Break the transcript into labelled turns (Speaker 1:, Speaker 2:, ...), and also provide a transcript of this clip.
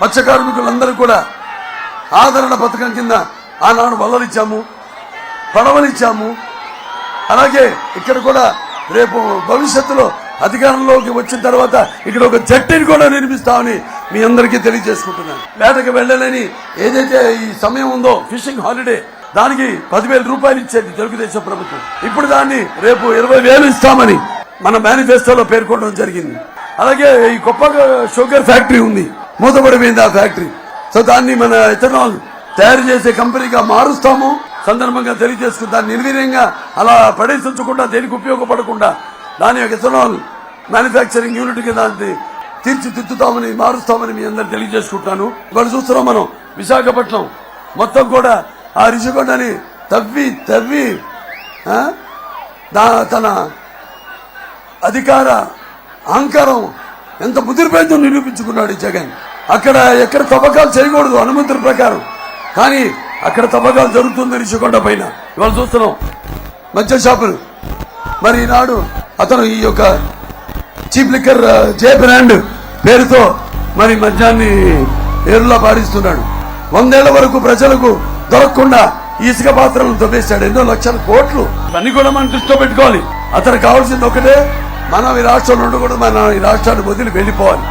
Speaker 1: మత్స్య కార్మికులందరూ కూడా ఆదరణ పథకం కింద ఆనాడు వలలిచ్చాము, పడవలిచ్చాము. అలాగే ఇక్కడ కూడా రేపు భవిష్యత్తులో అధికారంలోకి వచ్చిన తర్వాత ఇక్కడ ఒక జట్టిని కూడా నిర్మిస్తామని మీ అందరికీ తెలియజేసుకుంటున్నాను. వేటకు వెళ్ళలేని ఏదైతే ఈ సమయం ఉందో ఫిషింగ్ హాలిడే, దానికి 10,000 రూపాయలు ఇచ్చేది తెలుగుదేశం ప్రభుత్వం. ఇప్పుడు దాన్ని రేపు 20,000 ఇస్తామని మన మేనిఫెస్టోలో పేర్కొనడం జరిగింది. అలాగే ఈ గొప్ప షుగర్ ఫ్యాక్టరీ ఉంది, మూతపడిపోయింది ఆ ఫ్యాక్టరీ. సో దాన్ని మన ఎథనాల్ తయారు చేసే కంపెనీగా మారుస్తాము. సందర్భంగా తెలియజేసుకుని దాన్ని నిర్వీర్యంగా అలా పడేసి ఉంచకుండా, దేనికి ఉపయోగపడకుండా దాని యొక్క ఎథనాల్ మ్యానుఫ్యాక్చరింగ్ యూనిట్ కి దాన్ని తీర్చిదిద్దుతామని, మారుస్తామని మీ అందరు తెలియజేసుకుంటాను. ఇవాళ చూస్తున్నాం మనం విశాఖపట్నం మొత్తం కూడా ఆ రిషికొండని తవ్వి తన అధికార అహంకారం ఎంత ముదిరిపోయిందో నిరూపించుకున్నాడు ఈ జగన్. అక్కడ ఎక్కడ తవ్వకాలు చేయకూడదు అనుమతుల ప్రకారం, కానీ అక్కడ తవ్వకాలు జరుగుతుంది రిషికొండ పైన. ఇవాళ చూస్తున్నాం మద్యం షాపులు. మరి ఈనాడు అతను ఈ యొక్క చీప్ లిక్కర్ జే బ్రాండ్ పేరుతో మరి మద్యాన్ని ఏరులా పాడిస్తున్నాడు. 100 ఏళ్ల వరకు ప్రజలకు దొరకకుండా ఇసుక పాత్రలను తవ్వేశాడు. ఎన్నో లక్షల కోట్లు. ఇవన్నీ కూడా మనం దృష్టిలో పెట్టుకోవాలి. అతనికి కావాల్సింది ఒకటే, మనం ఈ రాష్ట్రంలో ఉండకూడదు, మనం ఈ రాష్ట్రాన్ని వదిలి వెళ్ళిపోవాలి.